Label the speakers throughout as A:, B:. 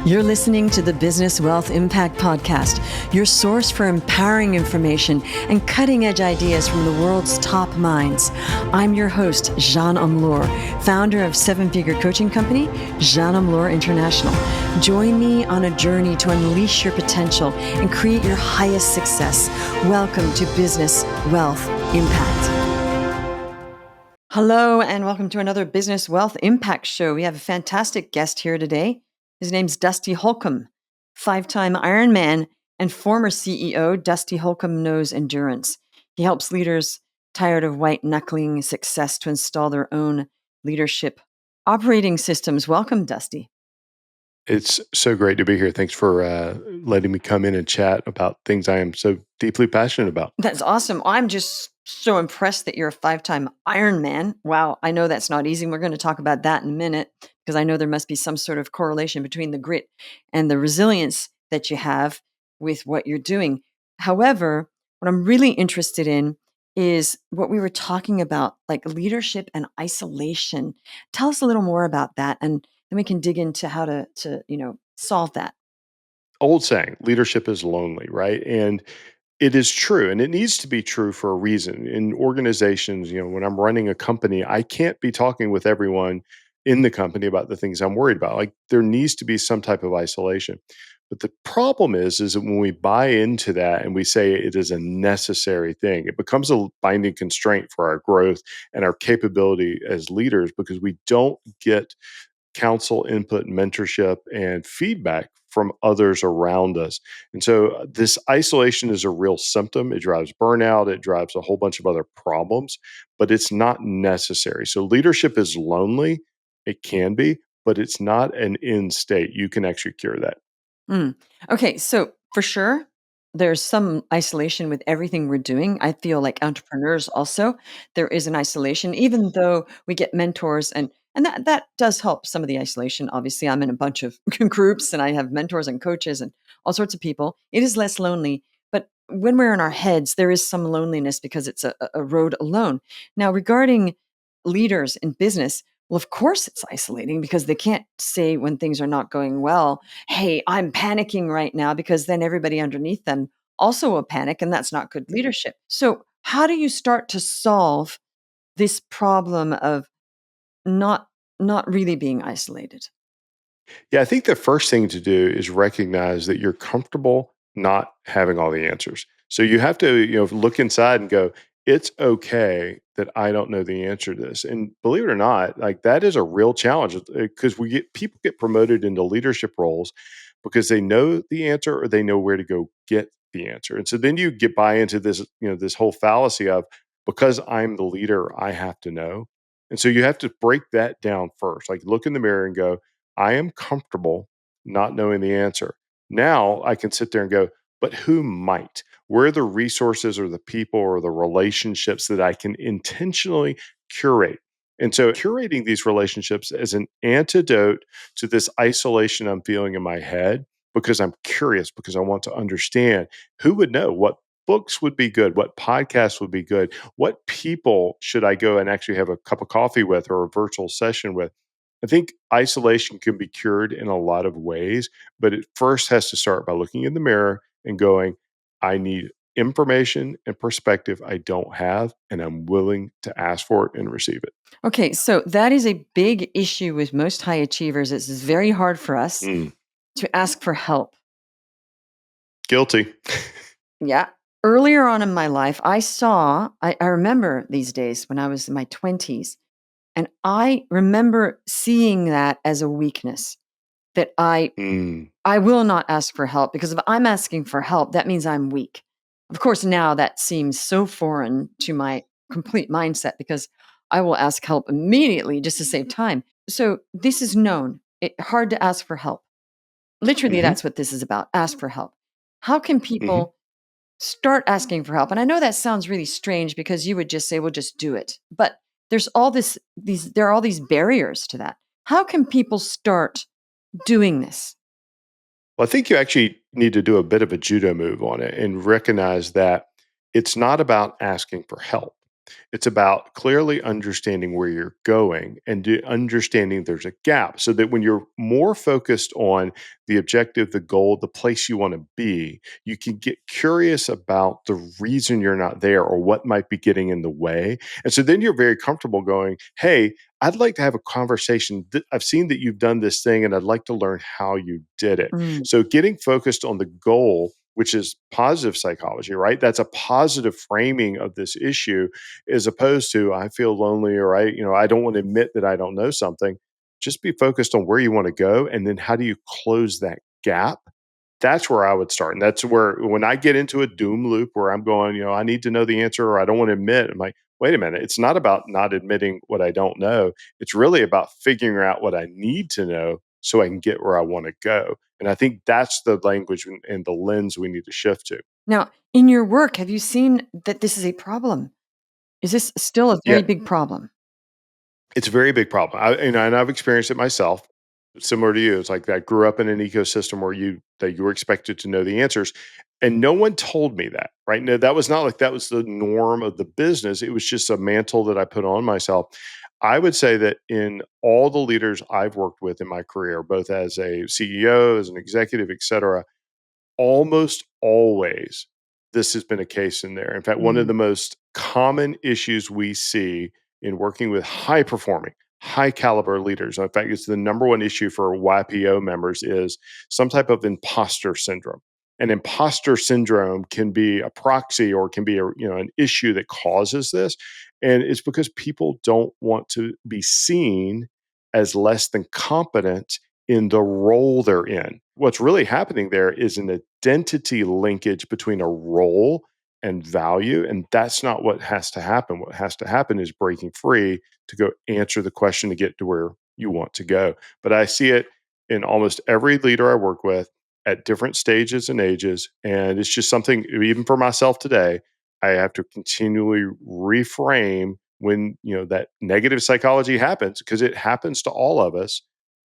A: You're listening to the Business Wealth Impact Podcast, your source for empowering information and cutting-edge ideas from the world's top minds. I'm your host, Jeanne Amlour, founder of seven-figure coaching company, Jeanne Amlour International. Join me on a journey to unleash your potential and create your highest success. Welcome to Business Wealth Impact. Hello, and welcome to another Business Wealth Impact show. We have a fantastic guest here today. His name's Dusty Holcomb, five-time Ironman and former CEO. Dusty Holcomb knows endurance. He helps leaders tired of white-knuckling success to install their own leadership operating systems. Welcome, Dusty.
B: It's so great to be here. Thanks for letting me come in and chat about things I am so deeply passionate about.
A: That's awesome. I'm just so impressed that you're a five-time Ironman. Wow, I know that's not easy. We're going to talk about that in a minute because I know there must be some sort of correlation between the grit and the resilience that you have with what you're doing. However, what I'm really interested in is what we were talking about, like leadership and isolation. Tell us a little more about that, and then we can dig into how to solve that.
B: Old saying, leadership is lonely, right? And it is true, and it needs to be true for a reason. In organizations, when I'm running a company, I can't be talking with everyone in the company about the things I'm worried about. Like there needs to be some type of isolation. But the problem is that when we buy into that and we say it is a necessary thing, it becomes a binding constraint for our growth and our capability as leaders because we don't get counsel, input, mentorship, and feedback from others around us. And so this isolation is a real symptom. It drives burnout, it drives a whole bunch of other problems, but it's not necessary. So leadership is lonely. It can be, but it's not an end state. You can actually cure that.
A: Mm. Okay, so for sure, there's some isolation with everything we're doing. I feel like entrepreneurs also, there is an isolation, even though we get mentors and that does help some of the isolation. Obviously, I'm in a bunch of groups and I have mentors and coaches and all sorts of people. It is less lonely, but when we're in our heads, there is some loneliness because it's a road alone. Now, regarding leaders in business, well, of course it's isolating because they can't say when things are not going well, hey, I'm panicking right now, because then everybody underneath them also will panic, and that's not good leadership. So, how do you start to solve this problem of not not really being isolated?
B: Yeah, I think the first thing to do is recognize that you're comfortable not having all the answers. So you have to, look inside and go, it's okay that I don't know the answer to this. And believe it or not, like that is a real challenge because people get promoted into leadership roles because they know the answer or they know where to go get the answer. And so then you get buy into this, this whole fallacy of because I'm the leader, I have to know. And so you have to break that down first. Like look in the mirror and go, I am comfortable not knowing the answer. Now I can sit there and go, but who might? Where are the resources or the people or the relationships that I can intentionally curate? And so curating these relationships as an antidote to this isolation I'm feeling in my head because I'm curious, because I want to understand who would know what books would be good, what podcasts would be good, what people should I go and actually have a cup of coffee with or a virtual session with. I think isolation can be cured in a lot of ways, but it first has to start by looking in the mirror and going, I need information and perspective I don't have, and I'm willing to ask for it and receive it.
A: Okay, so that is a big issue with most high achievers. It's very hard for us
B: Mm,
A: to ask for help.
B: guilty.
A: Yeah. Earlier on in my life, I remember these days when I was in my 20s, and I remember seeing that as a weakness, that
B: Mm,
A: I will not ask for help, because if I'm asking for help, that means I'm weak. Of course, now that seems so foreign to my complete mindset, because I will ask help immediately just to save time. So this is known. Hard to ask for help. Literally,
B: hmm
A: that's what this is about. Ask for help. How can
B: hmm
A: people start asking for help? And I know that sounds really strange because you would just say, well, just do it. But there's there are all these barriers to that. How can people start doing this?
B: Well, I think you actually need to do a bit of a judo move on it and recognize that it's not about asking for help. It's about clearly understanding where you're going and understanding there's a gap so that when you're more focused on the objective, the goal, the place you want to be, you can get curious about the reason you're not there or what might be getting in the way. And so then you're very comfortable going, hey, I'd like to have a conversation. I've seen that you've done this thing and I'd like to learn how you did it.
A: Mm.
B: So getting focused on the goal, which is positive psychology, right? That's a positive framing of this issue as opposed to I feel lonely or I don't want to admit that I don't know something. Just be focused on where you want to go and then how do you close that gap. That's where I would start. And that's where when I get into a doom loop where I'm going, I need to know the answer or I don't want to admit, I'm like, wait a minute, it's not about not admitting what I don't know. It's really about figuring out what I need to know so I can get where I want to go. And I think that's the language and the lens we need to shift to.
A: Now, in your work, have you seen that this is a problem? Is this still a
B: Yeah,
A: very big problem?
B: it's a very big problem. And I've experienced it myself. Similar to you, it's like I grew up in an ecosystem where you were expected to know the answers, and no one told me that. Right? No, that was not like that was the norm of the business. It was just a mantle that I put on myself. I would say that in all the leaders I've worked with in my career, both as a CEO, as an executive, et cetera, almost always this has been a case in there. In fact, one of
A: Mm.
B: the most common issues we see in working with high performing, high caliber leaders, in fact, it's the number one issue for YPO members is some type of imposter syndrome. And imposter syndrome can be a proxy or can be an issue that causes this. And it's because people don't want to be seen as less than competent in the role they're in. What's really happening there is an identity linkage between a role and value. And that's not what has to happen. What has to happen is breaking free to go answer the question to get to where you want to go. But I see it in almost every leader I work with at different stages and ages. And it's just something, even for myself today, I have to continually reframe when that negative psychology happens because it happens to all of us.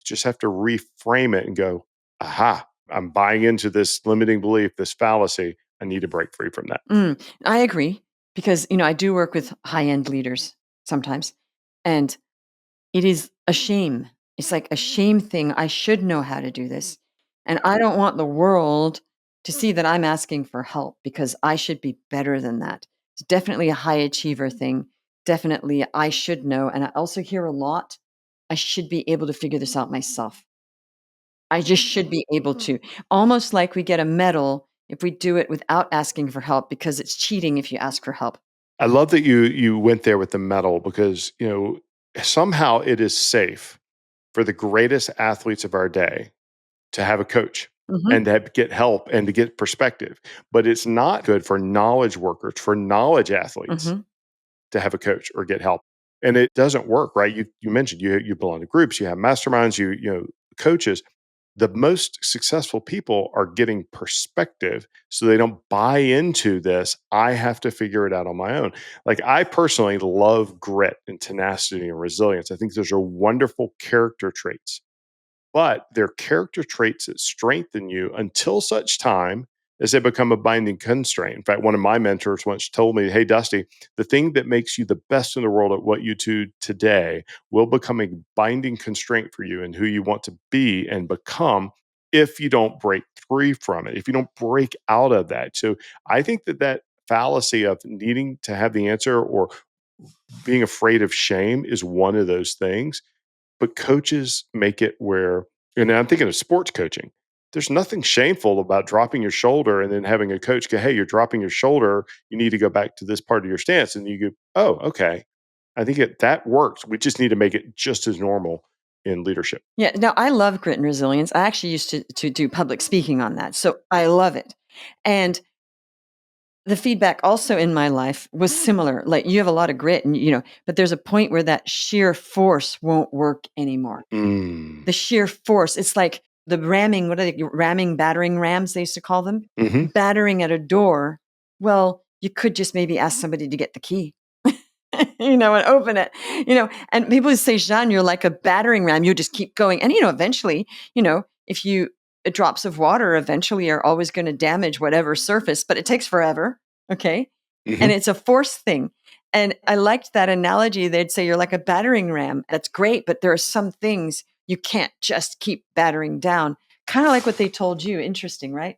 B: Just have to reframe it and go, aha, I'm buying into this limiting belief, this fallacy. I need to break free from that.
A: I agree because, I do work with high-end leaders sometimes, and it is a shame. It's like a shame thing. I should know how to do this, and I don't want the world to see that I'm asking for help because I should be better than that. It's definitely a high achiever thing. Definitely, I should know, and I also hear a lot, I should be able to figure this out myself. I just should be able to. Almost like we get a medal if we do it without asking for help because it's cheating if you ask for help.
B: I love that you went there with the medal because somehow it is safe for the greatest athletes of our day to have a coach
A: Mhm,
B: and to get help and to get perspective. But it's not good for knowledge workers, for knowledge athletes
A: mhm.
B: to have a coach or get help. And it doesn't work, right? You mentioned you belong to groups, you have masterminds, coaches. The most successful people are getting perspective so they don't buy into this. I have to figure it out on my own. Like I personally love grit and tenacity and resilience. I think those are wonderful character traits, but they're character traits that strengthen you until such time as they become a binding constraint. In fact, one of my mentors once told me, hey, Dusty, the thing that makes you the best in the world at what you do today will become a binding constraint for you and who you want to be and become if you don't break free from it, if you don't break out of that. So I think that fallacy of needing to have the answer or being afraid of shame is one of those things, but coaches make it where, and I'm thinking of sports coaching. There's nothing shameful about dropping your shoulder and then having a coach go, hey, you're dropping your shoulder. You need to go back to this part of your stance. And you go, oh, okay. I think that works. We just need to make it just as normal in leadership.
A: Yeah, no, I love grit and resilience. I actually used to do public speaking on that, so I love it. And the feedback also in my life was similar. Like you have a lot of grit and but there's a point where that sheer force won't work anymore.
B: Mm.
A: The sheer force, it's like the ramming, what are they ramming, battering rams they used to call them?
B: Hmm.
A: Battering at a door. Well, you could just maybe ask somebody to get the key. And open it, and people would say, Jean, you're like a battering ram. You just keep going. And, eventually, if drops of water eventually are always going to damage whatever surface, but it takes forever. Okay. And
B: Hmm.
A: it's a force thing. And I liked that analogy. They'd say you're like a battering ram. That's great, but there are some things you can't just keep battering down. Kind of like what they told you. Interesting, right?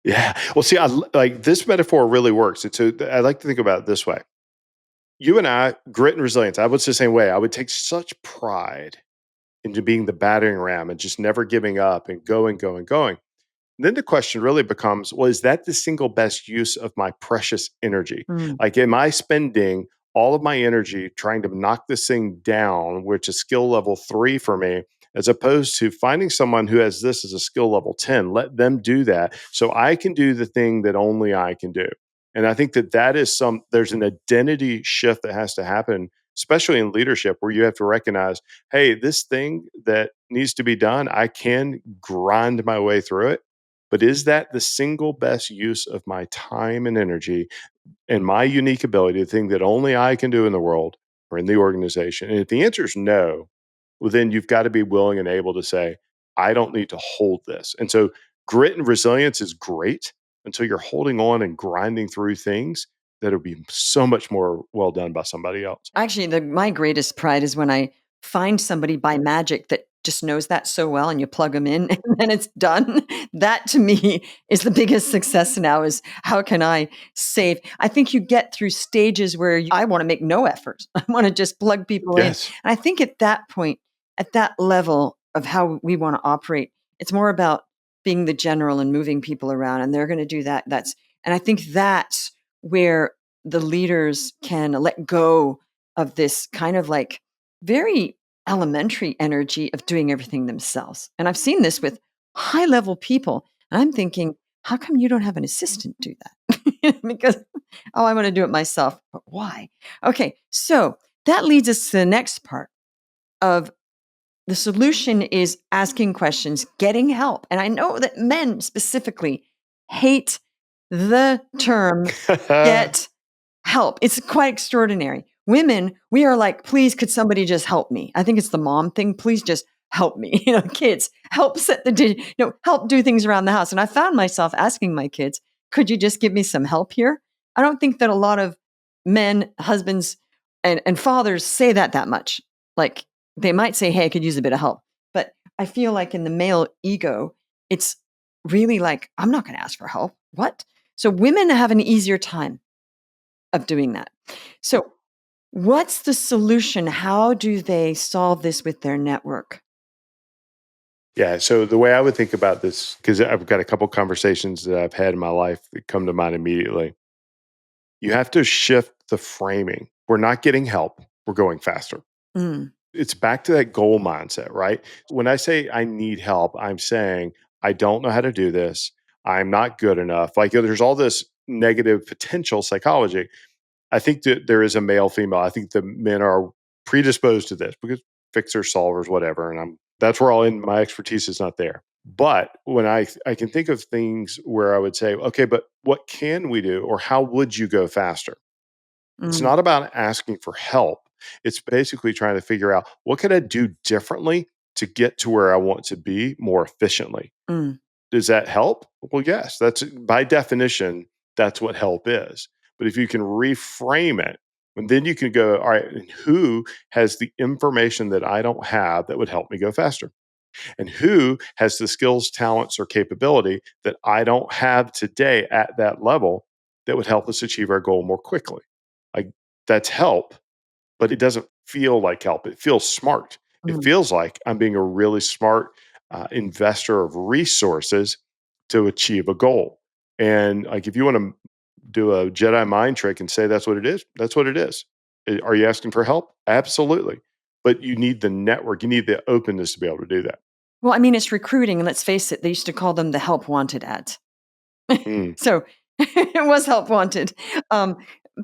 B: Yeah. Well, see, like this metaphor really works. I like to think about it this way. You and I, grit and resilience. I was the same way. I would take such pride into being the battering ram and just never giving up and going, going, going. Then the question really becomes, well, is that the single best use of my precious energy?
A: Mm.
B: Like, am I spending all of my energy trying to knock this thing down, which is skill level 3 for me, as opposed to finding someone who has this as a skill level 10? Let them do that so I can do the thing that only I can do. And I think there's an identity shift that has to happen, especially in leadership, where you have to recognize, hey, this thing that needs to be done, I can grind my way through it, but is that the single best use of my time and energy and my unique ability, the thing that only I can do in the world or in the organization? And if the answer is no, well, then you've got to be willing and able to say, I don't need to hold this. And so grit and resilience is great until you're holding on and grinding through things that'll be so much more well done by somebody else.
A: Actually, my greatest pride is when I find somebody by magic that just knows that so well and you plug them in and then it's done. That to me is the biggest success now is how can I save? I think you get through stages where I want to make no effort. I want to just plug people in. And
B: Yes.
A: I think at that point, at that level of how we want to operate, it's more about being the general and moving people around and they're going to do that. And I think that's where the leaders can let go of this kind of like very elementary energy of doing everything themselves. And I've seen this with high level people. And I'm thinking, how come you don't have an assistant do that? Because, oh, I want to do it myself. But why? Okay. So that leads us to the next part of the solution is asking questions, getting help. And I know that men specifically hate the term get help. It's quite extraordinary. Women, we are like, please, could somebody just help me? I think it's the mom thing. Please just help me. Kids, help help do things around the house. And I found myself asking my kids, could you just give me some help here? I don't think that a lot of men, husbands, and fathers say that much. Like they might say, hey, I could use a bit of help. But I feel like in the male ego, it's really like, I'm not going to ask for help. What? So women have an easier time of doing that. So, what's the solution? How do they solve this with their network?
B: Yeah. So the way I would think about this, because I've got a couple conversations that I've had in my life that come to mind immediately. You have to shift the framing. We're not getting help. We're going faster.
A: Mm,
B: It's back to that goal mindset, right? When I say I need help, I'm saying I don't know how to do this. I'm not good enough. Like there's all this negative potential psychology. I think that there is a male female. I think the men are predisposed to this because fixers, solvers, whatever. And that's where all in my expertise is not there. But when I can think of things where I would say, okay, but what can we do, or how would you go faster? It's
A: mm,
B: not about asking for help. It's basically trying to figure out what can I do differently to get to where I want to be more efficiently.
A: mm,
B: Does that help? Well, yes. That's by definition, that's what help is. But if you can reframe it, and then you can go, all right, and who has the information that I don't have that would help me go faster? And who has the skills, talents, or capability that I don't have today at that level that would help us achieve our goal more quickly? Like that's help, but it doesn't feel like help. It feels smart. It
A: mm.
B: feels like I'm being a really smart investor of resources to achieve a goal. And like, if you want to do a Jedi mind trick and say that's what it is, that's what it is. Are you asking for help? Absolutely. But you need the network, you need the openness to be able to do that.
A: Well, I mean, it's recruiting, and let's face it, they used to call them the help wanted ads.
B: Mm,
A: So it was help wanted. Um,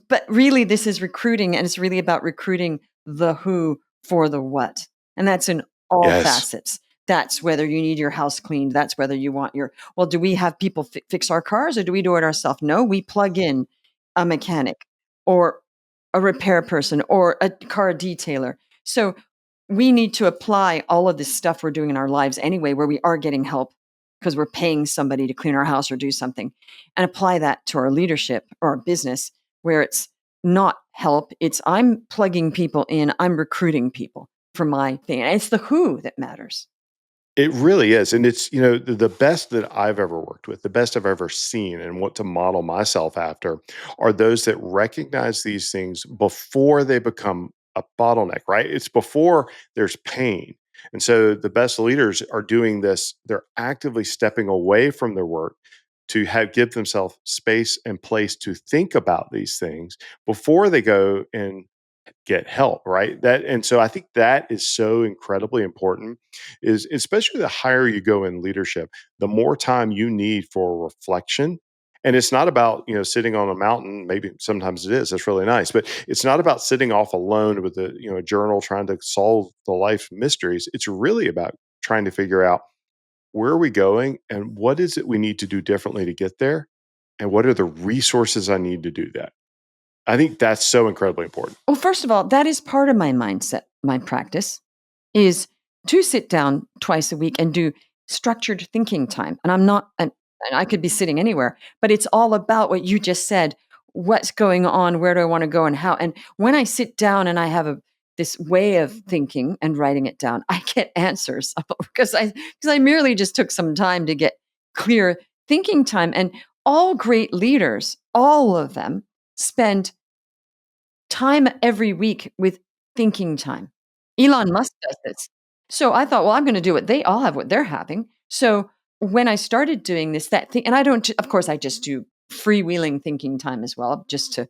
A: but really, this is recruiting, and it's really about recruiting the who for the what. And that's in all
B: yes.
A: facets. That's whether you need your house cleaned. That's whether you want well, do we have people fix our cars or do we do it ourselves? No, we plug in a mechanic or a repair person or a car detailer. So we need to apply all of this stuff we're doing in our lives anyway, where we are getting help because we're paying somebody to clean our house or do something, and apply that to our leadership or our business where it's not help. It's I'm plugging people in, I'm recruiting people for my thing. And it's the who that matters.
B: It really is. And it's, the best that I've ever worked with, the best I've ever seen and want to model myself after are those that recognize these things before they become a bottleneck, right? It's before there's pain. And so the best leaders are doing this, they're actively stepping away from their work to give themselves space and place to think about these things before they go and get help, right? And so I think that is so incredibly important, is especially the higher you go in leadership, the more time you need for reflection. And it's not about, sitting on a mountain. Maybe sometimes it is. That's really nice. But it's not about sitting off alone with a journal trying to solve the life mysteries. It's really about trying to figure out, where are we going and what is it we need to do differently to get there? And what are the resources I need to do that? I think that's so incredibly important.
A: Well, first of all, that is part of my mindset, my practice is to sit down twice a week and do structured thinking time. And and I could be sitting anywhere, but it's all about what you just said. What's going on? Where do I want to go and how? And when I sit down and I have this way of thinking and writing it down, I get answers because I merely just took some time to get clear thinking time. And all great leaders, all of them spend time every week with thinking time. Elon Musk does this. So I thought, well, I'm going to do what they all have, what they're having. So when I started doing this, that thing, and I don't, of course, I just do freewheeling thinking time as well, just to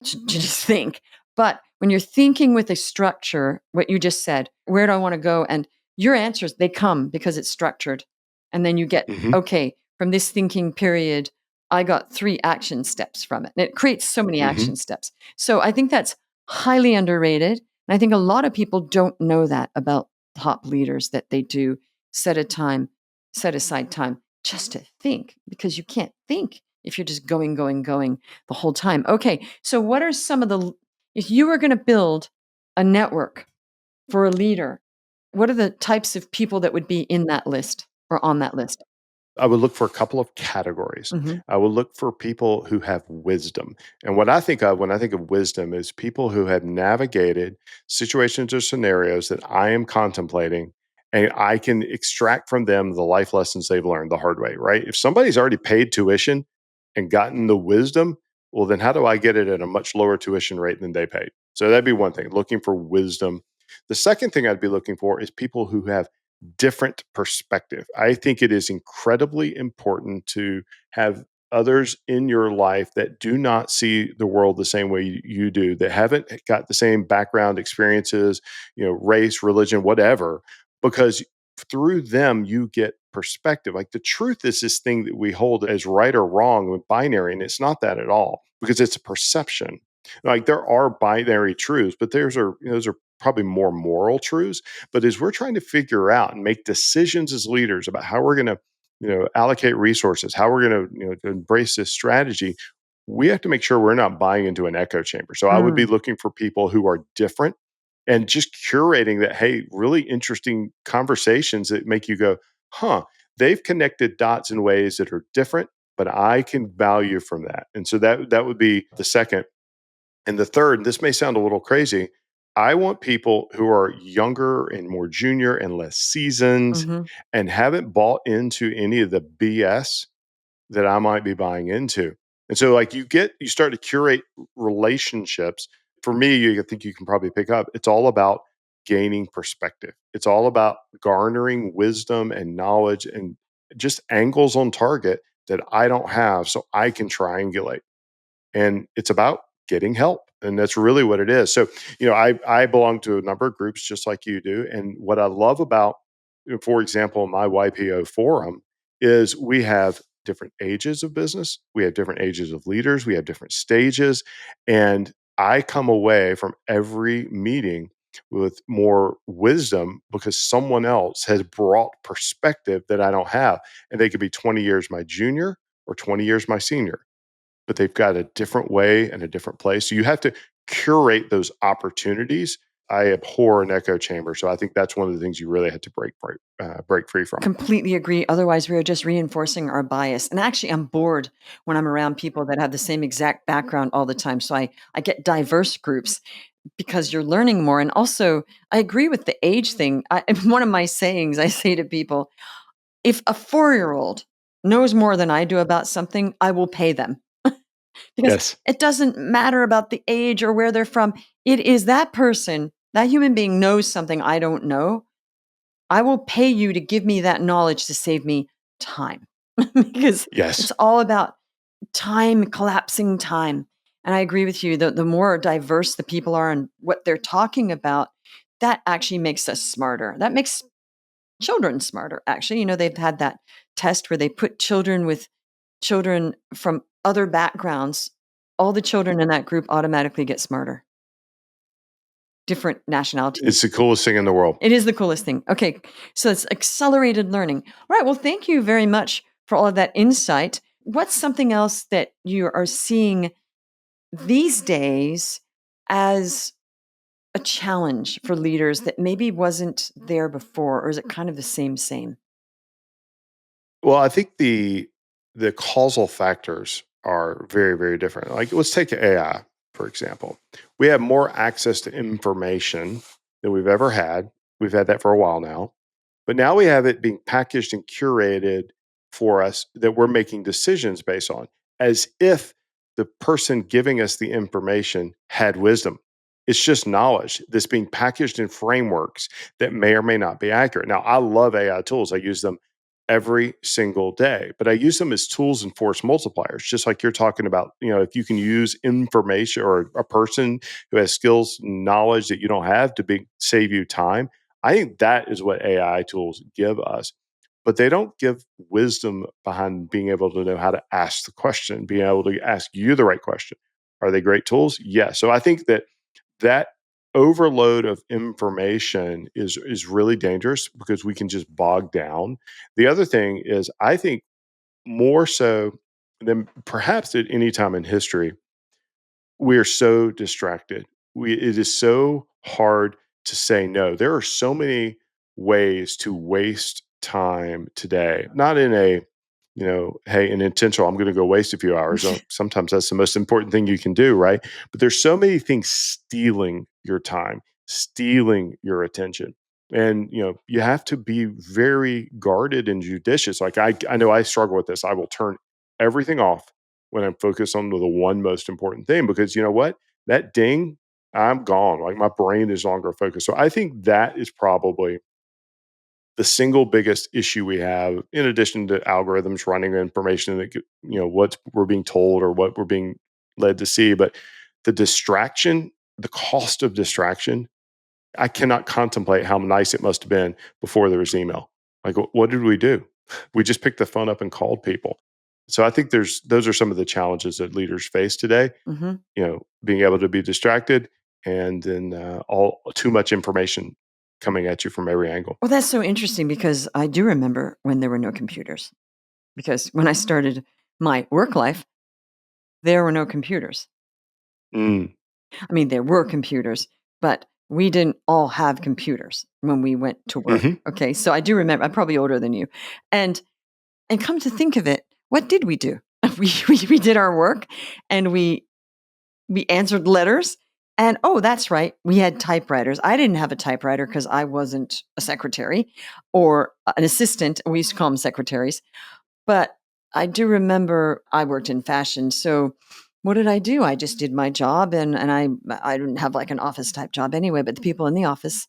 A: just think. But when you're thinking with a structure, what you just said, where do I want to go? And your answers, they come because it's structured. And then you get,
B: Hmm.
A: okay, from this thinking period, I got 3 action steps from it. And it creates so many
B: Hmm.
A: action steps. So I think that's highly underrated. And I think a lot of people don't know that about top leaders, that they do set aside time just to think, because you can't think if you're just going the whole time. Okay, so what are some of if you were going to build a network for a leader, what are the types of people that would be in that list or on that list?
B: I would look for a couple of categories.
A: Hmm.
B: I would look for people who have wisdom. And what I think of when I think of wisdom is people who have navigated situations or scenarios that I am contemplating, and I can extract from them the life lessons they've learned the hard way, right? If somebody's already paid tuition and gotten the wisdom, well, then how do I get it at a much lower tuition rate than they paid? So that'd be one thing, looking for wisdom. The second thing I'd be looking for is people who have different perspective. I think it is incredibly important to have others in your life that do not see the world the same way you do, that haven't got the same background experiences, race, religion, whatever, because through them you get perspective. Like, the truth is this thing that we hold as right or wrong with binary, and it's not that at all, because it's a perception. Like, there are binary truths, but those are probably more moral truths. But as we're trying to figure out and make decisions as leaders about how we're going to, allocate resources, how we're going to, embrace this strategy, we have to make sure we're not buying into an echo chamber. So I would be
A: Mm.
B: looking for people who are different and just curating that, hey, really interesting conversations that make you go, huh, they've connected dots in ways that are different, but I can value from that. And so that would be the second. And the third, this may sound a little crazy, I want people who are younger and more junior and less seasoned
A: Hmm.
B: and haven't bought into any of the BS that I might be buying into. And so, like, you start to curate relationships. For me, I think you can probably pick up, it's all about gaining perspective. It's all about garnering wisdom and knowledge and just angles on target that I don't have, so I can triangulate. And it's about getting help, and that's really what it is. So, I belong to a number of groups just like you do, and what I love about, for example, my YPO forum is we have different ages of business, we have different ages of leaders, we have different stages, and I come away from every meeting with more wisdom because someone else has brought perspective that I don't have, and they could be 20 years my junior or 20 years my senior, but they've got a different way and a different place. So you have to curate those opportunities I abhor an echo chamber. So I think that's one of the things you really have to break free from.
A: Completely agree. Otherwise, we are just reinforcing our bias. And actually, I'm bored when I'm around people that have the same exact background all the time. So I get diverse groups because you're learning more. And also, I agree with the age thing. One of my sayings I say to people, if a 4-year-old knows more than I do about something, I will pay them. Because
B: Yes.
A: it doesn't matter about the age or where they're from. It is that person, that human being knows something I don't know. I will pay you to give me that knowledge to save me time because it's
B: Yes.
A: all about time, collapsing time. And I agree with you. The more diverse the people are and what they're talking about, that actually makes us smarter. That makes children smarter, actually. They've had that test where they put children from other backgrounds. All the children in that group automatically get smarter, different nationalities.
B: It's the coolest thing in the world.
A: It is the coolest thing. Okay, so it's accelerated learning. All right, well, thank you very much for all of that insight. What's something else that you are seeing these days as a challenge for leaders that maybe wasn't there before, or is it kind of the same?
B: Well, I think the causal factors are very, very different. Like let's take AI, for example. We have more access to information than we've ever had. We've had that for a while now. But now we have it being packaged and curated for us that we're making decisions based on, as if the person giving us the information had wisdom. It's just knowledge that's being packaged in frameworks that may or may not be accurate. Now, I love AI tools. I use them every single day, but I use them as tools and force multipliers, just like you're talking about. If you can use information or a person who has skills, knowledge that you don't have to save you time, I think that is what AI tools give us. But they don't give wisdom behind being able to know how to ask the question, being able to ask you the right question. Are they great tools? Yes. So I think that overload of information is really dangerous because we can just bog down. The other thing is, I think more so than perhaps at any time in history, we are so distracted. It is so hard to say no. There are so many ways to waste time today, not in a, hey, an intentional, I'm going to go waste a few hours. Sometimes that's the most important thing you can do, right? But there's so many things stealing your time, stealing your attention. And you have to be very guarded and judicious. Like I know I struggle with this. I will turn everything off when I'm focused on the one most important thing, because you know what? That ding, I'm gone. Like my brain is no longer focused. So I think that is probably the single biggest issue we have, in addition to algorithms running information that what we're being told or what we're being led to see. But the distraction, the cost of distraction, I cannot contemplate how nice it must have been before there was email. Like, what did we do? We just picked the phone up and called people. So I think those are some of the challenges that leaders face today.
A: Mm-hmm.
B: Being able to be distracted, and then all too much information coming at you from every angle.
A: Well, that's so interesting because I do remember when there were no computers. Because when I started my work life, there were no computers.
B: Mm.
A: I mean, there were computers, but we didn't all have computers when we went to work.
B: Hmm.
A: Okay, so I do remember. I'm probably older than you, and come to think of it, what did we do? We did our work, and we answered letters. And oh, that's right, we had typewriters. I didn't have a typewriter because I wasn't a secretary or an assistant. We used to call them secretaries. But I do remember I worked in fashion. So what did I do? I just did my job, and I didn't have like an office type job anyway, but the people in the office,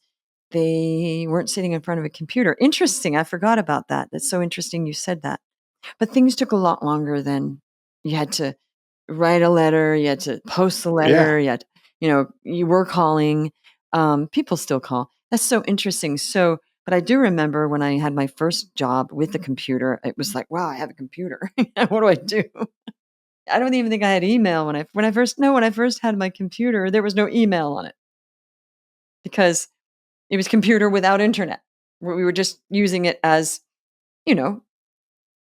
A: they weren't sitting in front of a computer. Interesting. I forgot about that. That's so interesting you said that. But things took a lot longer than you had to write a letter, you had to post the
B: Yeah.
A: letter, you were calling. People still call. That's so interesting. So, but I do remember when I had my first job with a computer, it was like, wow, I have a computer. What do I do? I don't even think I had email when I first had my computer, there was no email on it because it was computer without internet. We were just using it as, you know,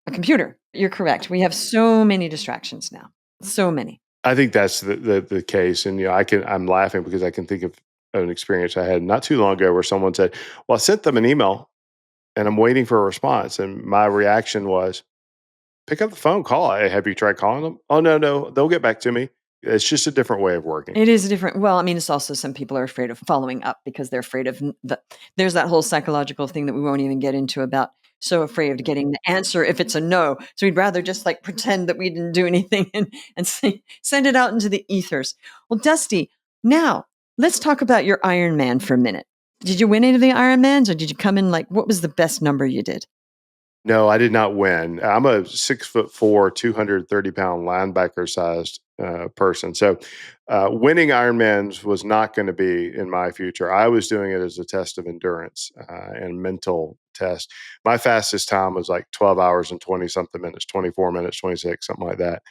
A: a computer. You're correct. We have so many distractions now. So many.
B: I think that's the case. And I'm laughing because I can think of an experience I had not too long ago where someone said, "Well, I sent them an email and I'm waiting for a response." And my reaction was, "Pick up the phone, call. Have you tried calling them?" "Oh, no, no, they'll get back to me." It's just a different way of working.
A: It is different. Well, I mean, it's also some people are afraid of following up because they're afraid of there's that whole psychological thing that we won't even get into about so afraid of getting the answer if it's a no. So we'd rather just like pretend that we didn't do anything and send it out into the ethers. Well, Dusty, now let's talk about your Iron Man for a minute. Did you win any of the Ironmans or did you come in like, what was the best number you did?
B: No, I did not win. I'm a 6'4", 230-pound linebacker sized person. So winning Ironmans was not going to be in my future. I was doing it as a test of endurance and mental test. My fastest time was like 12 hours and 20 something minutes, 24 minutes, 26, something like that,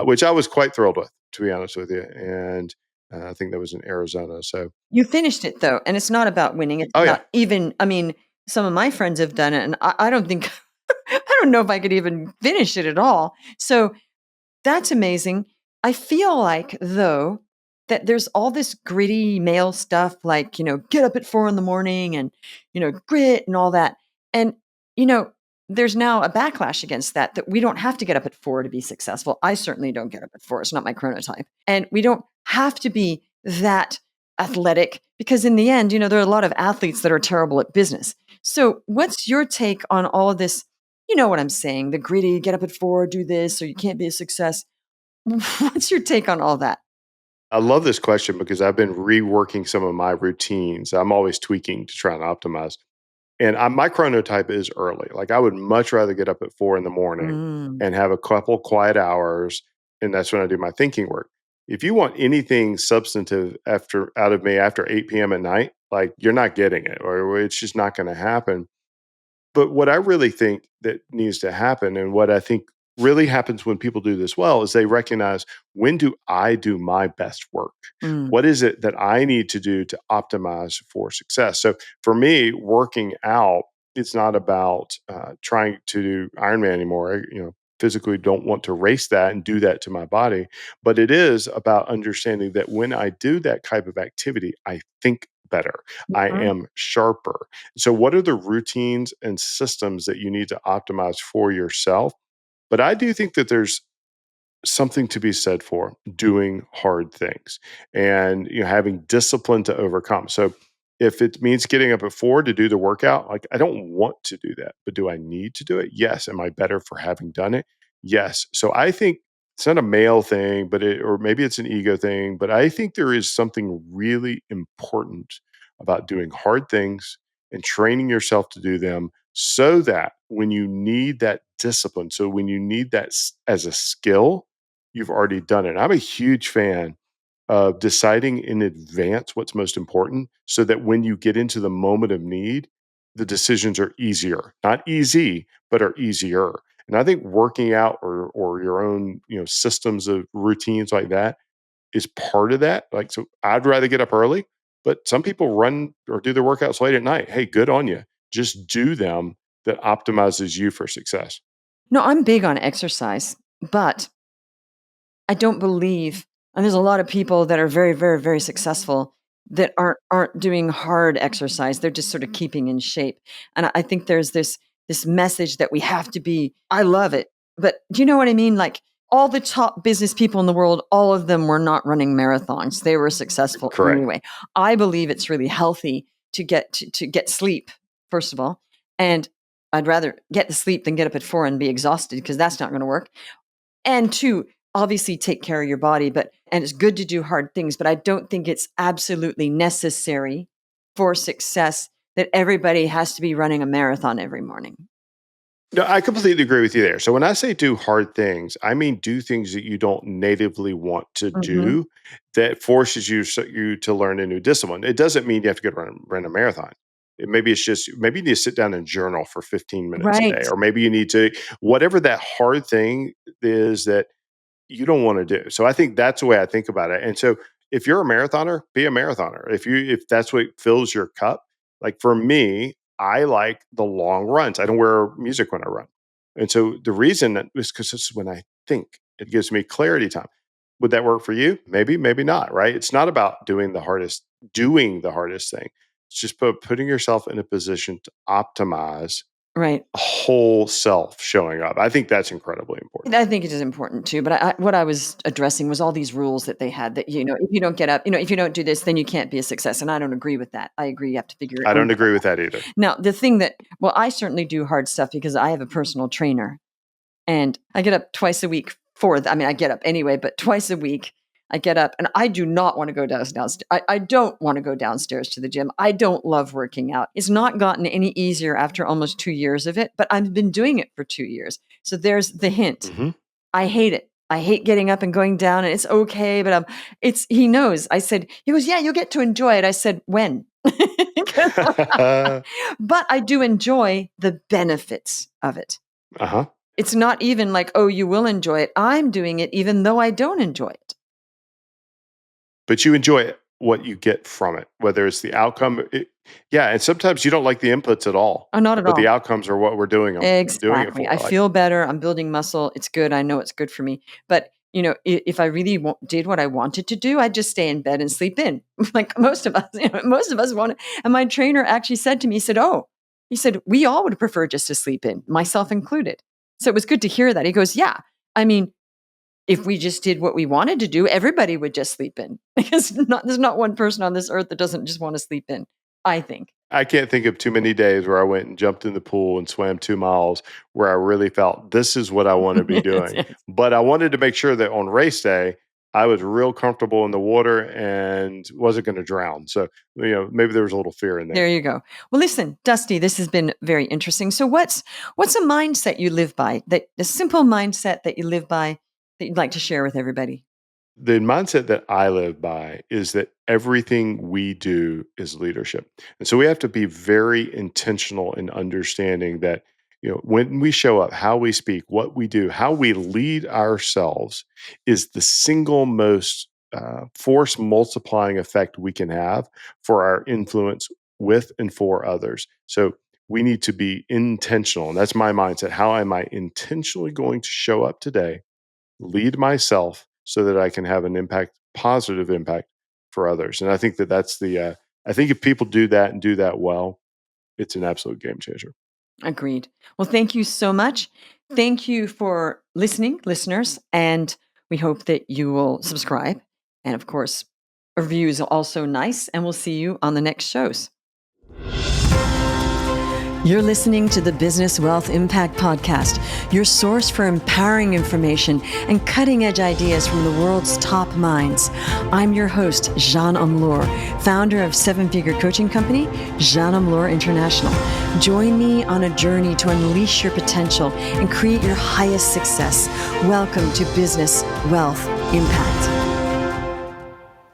B: which I was quite thrilled with, to be honest with you. And I think that was in Arizona. So,
A: You finished it though, and it's not about winning. It's
B: oh,
A: about
B: yeah.
A: even, I mean, some of my friends have done it, and I don't think, I don't know if I could even finish it at all. So that's amazing. I feel like, though, that there's all this gritty male stuff like, get up at 4 in the morning and, grit and all that. And, you know, there's now a backlash against that we don't have to get up at 4 to be successful. I certainly don't get up at 4. It's not my chronotype. And we don't have to be that athletic because in the end, there are a lot of athletes that are terrible at business. So what's your take on all of this? You know what I'm saying? The gritty, get up at 4, do this, or you can't be a success. What's your take on all that?
B: I love this question because I've been reworking some of my routines. I'm always tweaking to try and optimize. And my chronotype is early. Like I would much rather get up at 4 in the morning
A: Mm,
B: and have a couple quiet hours, and that's when I do my thinking work. If you want anything substantive out of me after 8 p.m. at night, like you're not getting it, or it's just not going to happen. But what I really think that needs to happen, and what I think really happens when people do this well, is they recognize, when do I do my best work?
A: mm,
B: What is it that I need to do to optimize for success? So for me, working out, it's not about trying to do Ironman anymore. Physically don't want to race that and do that to my body, but it is about understanding that when I do that type of activity, I think better. I
A: mhm,
B: am sharper. So, what are the routines and systems that you need to optimize for yourself? But I do think that there's something to be said for doing hard things and having discipline to overcome. So if it means getting up at 4 to do the workout, like I don't want to do that, but do I need to do it? Yes. Am I better for having done it? Yes. So I think it's not a male thing, or maybe it's an ego thing, but I think there is something really important about doing hard things and training yourself to do them, so that when you need that discipline, so when you need that as a skill, you've already done it. I'm a huge fan of deciding in advance what's most important, so that when you get into the moment of need, the decisions are easier. Not easy, but are easier. And I think working out, or your own, systems of routines like that, is part of that. Like, so I'd rather get up early, but some people run or do their workouts late at night. Hey, good on you. Just do them. That optimizes you for success.
A: No, I'm big on exercise, but I don't believe and there's a lot of people that are very, very, very successful that aren't doing hard exercise. They're just sort of keeping in shape. And I think there's this message that we have to be I love it. But do you know what I mean? Like all the top business people in the world, all of them were not running marathons. They were successful
B: Correct.
A: anyway. I believe it's really healthy to get sleep, first of all. And I'd rather get the sleep than get up at 4 and be exhausted because that's not going to work. And two, obviously take care of your body, and it's good to do hard things, but I don't think it's absolutely necessary for success that everybody has to be running a marathon every morning.
B: No, I completely agree with you there. So when I say do hard things, I mean do things that you don't natively want to
A: Mhm.
B: do, that forces you to learn a new discipline. It doesn't mean you have to go run a marathon. Maybe it's just, maybe you need to sit down and journal for 15 minutes a day,
A: Right.
B: or maybe you need to, whatever that hard thing is that you don't want to do. So I think that's the way I think about it. And so if you're a marathoner, be a marathoner. If that's what fills your cup, like for me, I like the long runs. I don't wear music when I run. And so the reason that is because it's when I think. It gives me clarity time. Would that work for you? Maybe, maybe not, right? It's not about doing the hardest thing. It's just putting yourself in a position to optimize
A: Right.
B: a whole self showing up. I think that's incredibly important.
A: I think it is important too, but what I was addressing was all these rules that they had that, if you don't get up, if you don't do this, then you can't be a success. And I don't agree with that. I agree you have to figure your
B: I
A: own
B: don't
A: stuff
B: agree with
A: out.
B: that either.
A: Now, the thing that, well, I certainly do hard stuff because I have a personal trainer and I get up twice a week I get up anyway, but twice a week I get up and I do not want to go downstairs. I don't want to go downstairs to the gym. I don't love working out. It's not gotten any easier after almost 2 years of it, but I've been doing it for 2 years. So there's the hint.
B: Mm-hmm.
A: I hate it. I hate getting up and going down, and it's okay, but he knows. I said, he goes, yeah, you'll get to enjoy it. I said, when? But I do enjoy the benefits of it.
B: Uh-huh.
A: It's not even like, oh, you will enjoy it. I'm doing it even though I don't enjoy it.
B: But you enjoy what you get from it, whether it's the outcome. And sometimes you don't like the inputs at all.
A: Oh, not at all.
B: But the outcomes are what we're doing them.
A: Exactly.
B: Doing it for.
A: I feel better. I'm building muscle. It's good. I know it's good for me. But, if I really did what I wanted to do, I'd just stay in bed and sleep in. Like most of us, want to. And my trainer actually said to me, he said, we all would prefer just to sleep in, myself included. So it was good to hear that. He goes, yeah, I mean, if we just did what we wanted to do, everybody would just sleep in because there's not one person on this earth that doesn't just want to sleep in, I think.
B: I can't think of too many days where I went and jumped in the pool and swam 2 miles where I really felt this is what I want to be doing.
A: Yes.
B: But I wanted to make sure that on race day, I was real comfortable in the water and wasn't going to drown. So, maybe there was a little fear in there.
A: There you go. Well, listen, Dusty, this has been very interesting. So what's a mindset you live by, a simple mindset that you live by that you'd like to share with everybody?
B: The mindset that I live by is that everything we do is leadership. And so we have to be very intentional in understanding that, when we show up, how we speak, what we do, how we lead ourselves is the single most force multiplying effect we can have for our influence with and for others. So we need to be intentional. And that's my mindset. How am I intentionally going to show up today, lead myself so that I can have an impact, positive impact for others? And I think that's I think if people do that and do that well, it's an absolute game changer.
A: Agreed. Well, thank you so much. Thank you for listening, listeners. And we hope that you will subscribe. And of course, a review is also nice. And we'll see you on the next shows. You're listening to the Business Wealth Impact Podcast, your source for empowering information and cutting-edge ideas from the world's top minds. I'm your host, Jean Amlour, founder of seven-figure coaching company, Jean Amlour International. Join me on a journey to unleash your potential and create your highest success. Welcome to Business Wealth Impact.